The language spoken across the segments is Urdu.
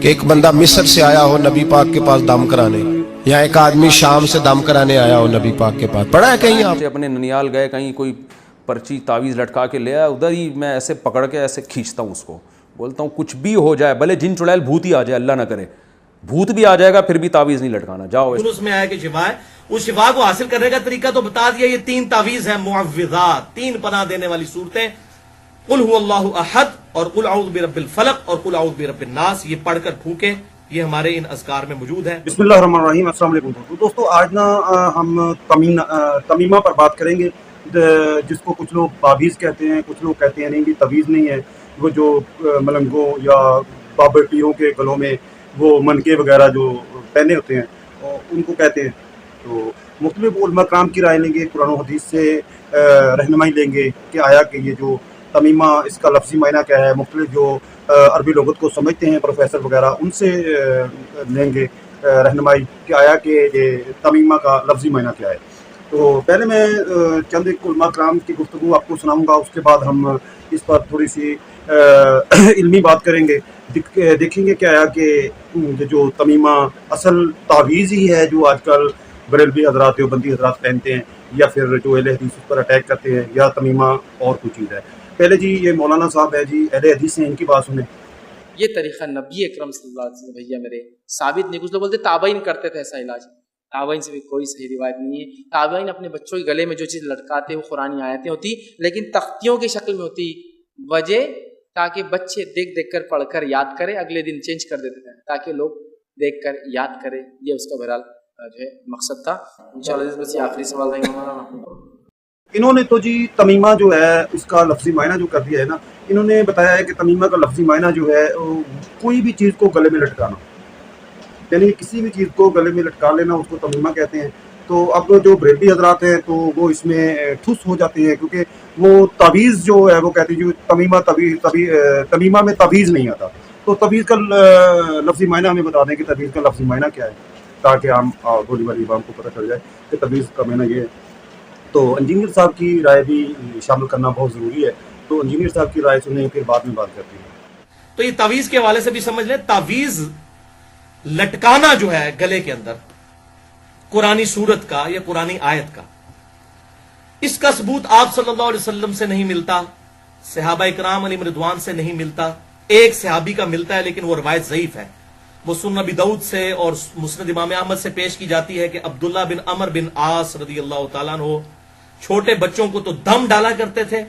کہ ایک بندہ مصر سے آیا ہو نبی پاک کے پاس دم کرانے، یا ایک آدمی شام سے دم کرانے آیا ہو نبی پاک کے پاس؟ پڑھا ہے کہیں آپ؟ اپنے ننیال گئے، کہیں کوئی پرچی تعویذ لٹکا کے لے آیا، ادھر ہی میں ایسے پکڑ کے ایسے کھینچتا ہوں اس کو، بولتا ہوں کچھ بھی ہو جائے، بھلے جن چڑیل بھوت ہی آ جائے، اللہ نہ کرے بھوت بھی آ جائے گا پھر بھی تعویذ نہیں لٹکانا، جاؤ۔ اس میں آیا کہ شفا ہے، اس شفا کو حاصل کرنے کا طریقہ تو بتا دیا۔ یہ 3 تعویذ ہیں معوذات، 3 پناہ دینے والی صورتیں، قل هو اللہ احد اور قل اعوذ برب الفلق اور قل اعوذ برب الناس، یہ پڑھ کر پھونکیں، یہ ہمارے ان اذکار میں موجود ہے۔ بسم اللہ الرحمن الرحیم۔ السلام علیکم دوستو، آج نا ہم تمیمہ پر بات کریں گے، جس کو کچھ لوگ تعویذ کہتے ہیں، کچھ لوگ کہتے ہیں نہیں بھی تعویذ نہیں ہے، وہ جو ملنگوں یا بابر پیروں کے گلوں میں وہ منکے وغیرہ جو پہنے ہوتے ہیں ان کو کہتے ہیں۔ تو مختلف علماء کرام کی رائے لیں گے، قرآن و حدیث سے رہنمائی لیں گے کہ آیا کہ یہ جو تمیمہ اس کا لفظی معنی کیا ہے، مختلف جو عربی لغت کو سمجھتے ہیں پروفیسر وغیرہ ان سے لیں گے رہنمائی کہ آیا کہ یہ تمیمہ کا لفظی معنی کیا ہے۔ تو پہلے میں چند ایک علماء کرام کی گفتگو آپ کو سناؤں گا، اس کے بعد ہم اس پر تھوڑی سی علمی بات کریں گے، دیکھیں گے کہ آیا کہ جو تمیمہ اصل تعویذ ہی ہے جو آج کل بریلوی حضرات دیوبندی حضرات پہنتے ہیں، یا پھر جو اہل حدیث اس پر اٹیک کرتے ہیں، یا تمیمہ اور کوئی چیز ہے۔ پہلے جی یہ مولانا صاحب ہے جی، اہل حدیث ہیں، ان کی بات سنیں۔ یہ طریقہ نبی اکرم صلی اللہ علیہ وسلم بھیا میرے ثابت نہیں۔ کچھ لوگ بولتے تابعین کرتے تھے ایسا علاج، تابعین سے بھی کوئی صحیح روایت نہیں ہے۔ تابعین اپنے بچوں کے گلے میں جو چیز لٹکاتے وہ قرآنی آیتیں ہوتی، لیکن تختیوں کی شکل میں ہوتی، وجہ تاکہ بچے دیکھ دیکھ کر پڑھ کر یاد کرے، اگلے دن چینج کر دیتے تھے تاکہ لوگ دیکھ کر یاد کرے، یہ اس کا بہرحال جو ہے مقصد تھا۔ انشاءاللہ بس یہ آخری سوال رہے گا۔ انہوں نے تو جی تمیمہ جو ہے اس کا لفظی معنی جو کر دیا ہے نا، انہوں نے بتایا ہے کہ تمیمہ کا لفظی معنی جو ہے کوئی بھی چیز کو گلے میں لٹکانا، یعنی کسی بھی چیز کو گلے میں لٹکا لینا، اس کو تمیمہ کہتے ہیں۔ تو اب جو بریلوی حضرات ہیں تو وہ اس میں ٹھس ہو جاتے ہیں، کیونکہ وہ تعویذ جو ہے وہ کہتے ہیں جو تمیمہ میں تعویذ نہیں آتا۔ تو تعویذ کا لفظی معنی ہمیں بتا دیں کہ تعویذ کا لفظی معنی کیا ہے، تاکہ ہم گولی والی عوام کو پتہ چل جائے کہ تعویذ کا معنی یہ ہے۔ تو انجینئر صاحب کی رائے بھی شامل کرنا بہت ضروری ہے، تو انجینئر صاحب کی رائے سنیں پھر بعد میں بات کرتے ہیں۔ تو یہ تعویذ کے حوالے سے بھی سمجھ لیں، تعویذ لٹکانا جو ہے گلے کے اندر قرآنی صورت کا یا قرآنی آیت کا، اس کا ثبوت آپ صلی اللہ علیہ وسلم سے نہیں ملتا، صحابہ اکرام علیہم رضوان سے نہیں ملتا، ایک صحابی کا ملتا ہے لیکن وہ روایت ضعیف ہے، وہ سنن ابی داؤد سے اور مسند امام احمد سے پیش کی جاتی ہے کہ عبداللہ بن عمر بن عاص رضی اللہ تعالیٰ عنہ چھوٹے بچوں کو تو دم ڈالا کرتے تھے،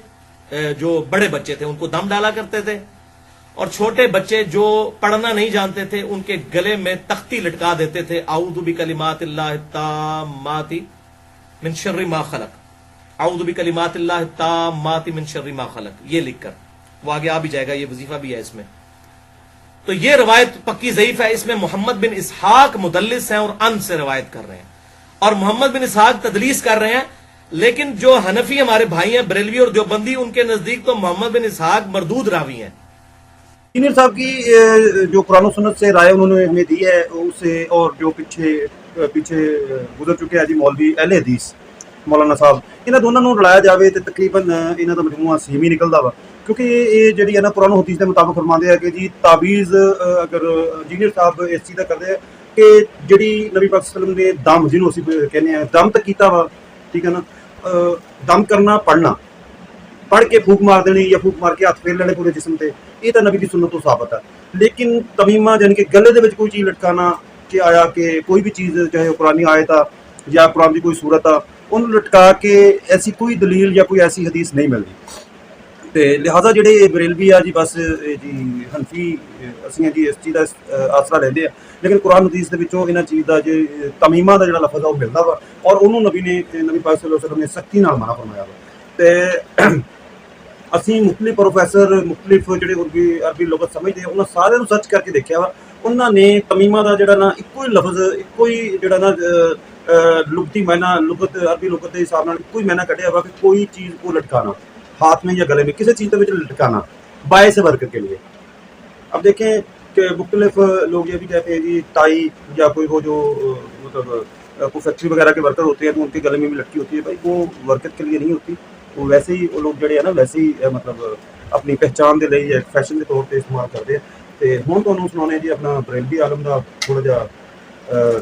جو بڑے بچے تھے ان کو دم ڈالا کرتے تھے، اور چھوٹے بچے جو پڑھنا نہیں جانتے تھے ان کے گلے میں تختی لٹکا دیتے تھے، اعوذ بکلمات اللہ التامات من شر ما خلق، اعوذ بکلمات اللہ التامات من شر ما خلق، یہ لکھ کر، وہ آگے آ بھی جائے گا، یہ وظیفہ بھی ہے اس میں۔ تو یہ روایت پکی ضعیف ہے، اس میں محمد بن اسحاق مدلس ہیں اور ان سے روایت کر رہے ہیں، اور محمد بن اسحاق تدلیس کر رہے ہیں، لیکن جو حنفی ہمارے بھائی ہیں بریلوی اور دیوبندی، ان کے نزدیک تو محمد بن اسحاق مردود راوی ہیں۔ انجینئر صاحب کی جو قرآن و سنت سے رائے انہوں نے ہمیں دی ہے اسے، اور جو پیچھے گزر چکے ہیں جی مولوی اہل حدیث مولانا صاحب، انہاں دونوں نوں رلایا جاوے تو تقریباً انہاں دا مجموعہ سیم ہی نکلدا وا، کیونکہ یہ جڑی ہے نا قرآن و حدیث کے مطابق فرماندے ہیں کہ جی تعویذ، اگر انجینئر صاحب اس چیز کا کرتے ہیں کہ جڑی نبی پاک صلی اللہ علیہ وسلم نے دم جنوں اسی کہنے ہیں دم تک کیتا وا، ٹھیک ہے نا، دم کرنا، پڑھنا، پڑھ کے پھونک مار دینی یا پھونک مار کے ہاتھ پھیر لینے پورے جسم تے، یہ تو نبی کی سنت تو ثابت ہے۔ لیکن تمیمہ یعنی کہ گلے دے وچ کوئی چیز لٹکانا، کہ آیا کہ کوئی بھی چیز چاہے قرآنی آیت یا قرآن کی کوئی صورت آ، ان لٹکا کے ایسی کوئی دلیل یا کوئی ایسی حدیث نہیں ملتی، تے لہٰذا جڑے بریلوی آ جی بس جی حنفی اسی جی اس چیز کا آسرا لیندے ہیں، لیکن قرآن حدیث دے وچوں انہاں چیز دا جی تمیمہ دا جڑا لفظ ہے وہ ملدا وا، اور انہوں نبی پاک صلی اللہ علیہ وسلم نے سختی نال منع فرمایا وا۔ تے اسی مختلف پروفیسر مختلف جڑے عربی لغت سمجھتے ہیں، انہاں سارے سرچ کر کے دیکھا وا، انہاں نے تمیمہ دا جڑا نا ایک ہی لفظ، ایک ہی جڑا نا لغتی معنی، لغت عربی لغت کے حساب نال ایک ہی معنی کڈیا وا کہ کوئی چیز کو لٹکانا ہاتھ میں یا گلے میں، کسی چیز کے لٹکانا باعث برکت کے لیے۔ اب دیکھیں کہ مختلف لوگ یہ بھی کہتے ہیں جی ٹائی یا کوئی وہ جو مطلب کوئی فیکٹری وغیرہ کے ورکر ہوتے ہیں تو ان کے گلے میں بھی لٹکی ہوتی ہے، بھائی وہ برکت کے لیے نہیں ہوتی، ਉਹ ਵੈਸੇ ਹੀ ਉਹ ਲੋਕ ਜਿਹੜੇ ਆ ਨਾ ਵੈਸੇ ਹੀ ਮਤਲਬ ਆਪਣੀ ਪਹਿਚਾਣ ਦੇ ਲਈ ਇੱਕ ਫੈਸ਼ਨ ਦੇ ਤੌਰ ਤੇ ਇਸਤੇਮਾਲ ਕਰਦੇ ਆ। ਤੇ ਹੁਣ ਤੁਹਾਨੂੰ ਸੁਣਾਉਣੇ ਜੀ ਆਪਣਾ ਬਰੇਲਵੀ ਆਲਮ ਦਾ ਥੋੜਾ ਜਿਹਾ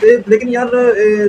ਤੇ ਲੇਕਿਨ ਯਾਰ ਇਹ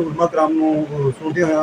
ਉਲਮਾ ਕਰਾਮ ਨੂੰ ਸੁਣਦੇ ਹੋਇਆ,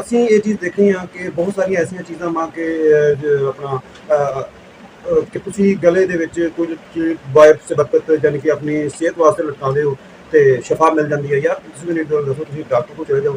ਅਸੀਂ ਇਹ ਚੀਜ਼ ਦੇਖੀ ਆ ਕਿ ਬਹੁਤ ਸਾਰੀਆਂ ਐਸੀਆਂ ਚੀਜ਼ਾਂ ਮਾਂ ਕੇ ਆਪਣਾ ਕਿ ਤੁਸੀਂ ਗਲੇ ਦੇ ਵਿੱਚ ਕੁਝ ਵਾਇਬ ਸਬਕਤ ਯਾਨੀ ਕਿ ਆਪਣੀ ਸਿਹਤ ਵਾਸਤੇ ਲਟਕਾਉਂਦੇ ਹੋ ਤੇ ਸ਼ਫਾ ਮਿਲ ਜਾਂਦੀ ਹੈ। ਯਾਰ ਤੁਸੀਂ ਮੈਨੂੰ ਦੱਸੋ, ਤੁਸੀਂ ਡਾਕਟਰ ਕੋਲ ਚਲੇ ਜਾਓ,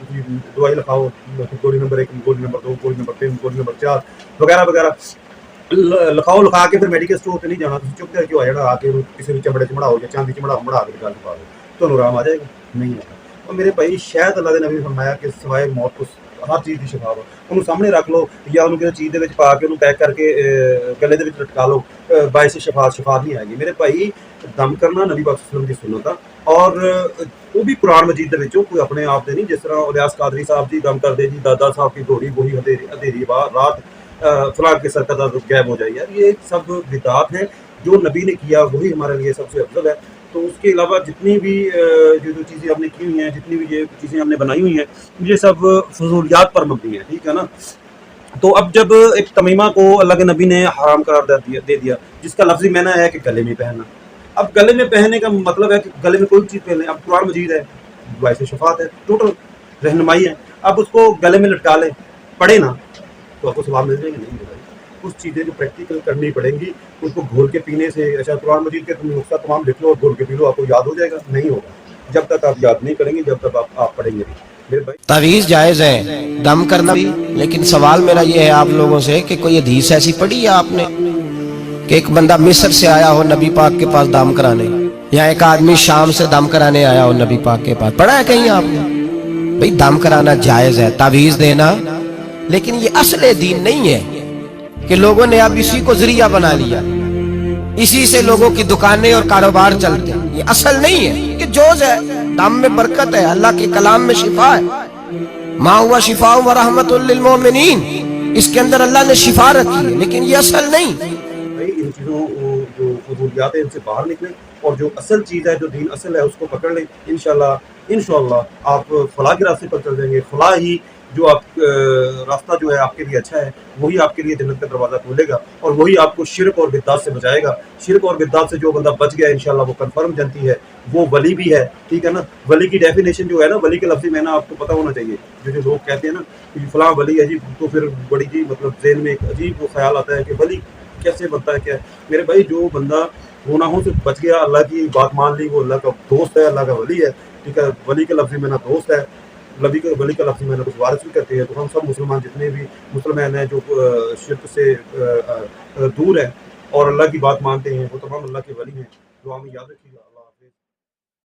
ਤੁਸੀਂ ਦਵਾਈ ਲਿਖਾਓ, ਗੋਲੀ ਨੰਬਰ 1, ਗੋਲੀ ਨੰਬਰ 2, ਗੋਲੀ ਨੰਬਰ 3, ਗੋਲੀ ਨੰਬਰ 4 ਵਗੈਰਾ ਵਗੈਰਾ ਲਿਖਾਓ। ਲਿਖਾ ਕੇ ਫਿਰ ਮੈਡੀਕਲ ਸਟੋਰ ਤੇ ਨਹੀਂ ਜਾਣਾ, ਤੁਸੀਂ ਚੁੱਪ ਕਰਕੇ ਆ ਜਾਣਾ, ਆ ਕੇ ਉਹਨੂੰ ਕਿਸੇ ਵੀ ਚਮੜੇ 'ਚ ਮੜਾਓ ਜਾਂ ਚਾਂਦੀ 'ਚ ਮੜਾਓ, ਮੜਾ ਕੇ ਗੱਲ ਪਾ ਦਿਓ, ਤੁਹਾਨੂੰ ਆਰਾਮ ਆ ਜਾਏਗਾ। ਨਹੀਂ ਆਏਗਾ। اور میرے بھائی شاید اللہ دے نبی نے فرمایا کہ سوائے موت کو ہر چیز کی شفا ہو، انہوں سامنے رکھ لو یا انہوں کسی چیز دے وچ پا کے انہوں پیک کر کے گلے دے وچ لٹکا لو، باعث شفا نہیں آئے گی۔ میرے بھائی دم کرنا نبی پاک صلی اللہ علیہ وسلم کی سنت ہے، اور وہ بھی قرآن مجید دے وچوں کوئی اپنے آپ دے نہیں، جس طرح الیاس قادری صاحب جی دم کر دے جی دادا صاحب کی گھوڑی وہی اندھیری رات فلاں کے سر کا درد غائب ہو جائے، یار یہ سب بدعات ہیں۔ جو نبی نے کیا وہی ہمارے لیے سب سے افضل ہے۔ تو اس کے علاوہ جتنی بھی جو چیزیں ہم نے کی ہوئی ہیں، جتنی بھی یہ چیزیں ہم نے بنائی ہوئی ہیں، یہ سب فضولیات پر مبنی ہیں، ٹھیک ہے نا۔ تو اب جب ایک تمیمہ کو اللہ کے نبی نے حرام قرار دے دیا، جس کا لفظی معنی ہے کہ گلے میں پہننا، اب گلے میں پہننے کا مطلب ہے کہ گلے میں کوئی چیز پہن لیں، اب قرآن مجید ہے، باعث شفاعت ہے، ٹوٹل رہنمائی ہے، اب اس کو گلے میں لٹکا لیں، پڑھے نا تو آپ کو ثواب مل جائے گا؟ نہیں ملے گا۔ کچھ چیزیں جو پریکٹیکل کرنی پڑیں گی، اس کو گھول کے پینے سے، اچھا قرآن مجید کے نسخہ تمام لکھ لو اور گھول کے پی لو، آپ کو یاد ہو جائے گا؟ نہیں ہوگا، جب تک آپ یاد نہیں کریں گے، جب تک آپ پڑھیں گے نہیں۔ میرے بھائی تعویذ جائز ہے، دم کرنا بھی، لیکن سوال میرا یہ ہے آپ لوگوں سے کہ کوئی حدیث ایسی پڑھی ہے آپ نے کہ ایک بندہ مصر سے آیا ہو نبی پاک کے پاس دم کرانے، یا ایک آدمی شام سے دم کرانے آیا ہو نبی پاک کے پاس؟ پڑھا ہے کہیں آپ نے؟ بھئی دم کرانا جائز ہے، تعویذ دینا، لیکن یہ اصل دین نہیں ہے کہ لوگوں نے اب اسی کو ذریعہ بنا لیا، اسی سے لوگوں کی دکانیں اور کاروبار چلتے ہیں۔ یہ اصل نہیں ہے، یہ جوز ہے، دم میں برکت ہے، اللہ کے کلام میں شفا ہے، ما ہوا شفاء و رحمت للمؤمنین، اس کے اندر اللہ نے شفا رکھی ہے، لیکن یہ اصل نہیں۔ بھائی ان چیزوں جو فضولیات ہیں ان سے باہر نکلیں، اور جو اصل چیز ہے، جو دین اصل ہے، اس کو پکڑ لیں، انشاءاللہ آپ فلاح کے راستے پر چل جائیں گے۔ فلاح ہی جو آپ راستہ جو ہے آپ کے لیے اچھا ہے، وہی آپ کے لیے جنت کا دروازہ کھولے گا، اور وہی آپ کو شرک اور بدعات سے بچائے گا۔ شرک اور بدعات سے جو بندہ بچ گیا انشاءاللہ وہ کنفرم جنتی ہے، وہ ولی بھی ہے، ٹھیک ہے نا۔ ولی کی ڈیفینیشن جو ہے نا، ولی کے لفظی معنی آپ کو پتہ ہونا چاہیے۔ جو لوگ کہتے ہیں نا کہ فلاں ولی ہے جی، تو پھر بڑی جی مطلب ذہن میں ایک عجیب وہ خیال آتا ہے کہ ولی کیسے بنتا ہے، کیا ہے؟ میرے بھائی جو بندہ گناہوں سے بچ گیا، اللہ کی بات مان لی، وہ اللہ کا دوست ہے، اللہ کا ولی ہے، ٹھیک ہے۔ ولی کا لفظی معنی دوست ہے، ولی کا لفظ میں نے کچھ وارث بھی کرتے ہیں۔ تو ہم سب مسلمان جتنے بھی مسلمان ہیں جو شرک سے دور ہیں اور اللہ کی بات مانتے ہیں، وہ تمام اللہ کے ولی ہیں۔ دعا میں یاد رکھیے گا۔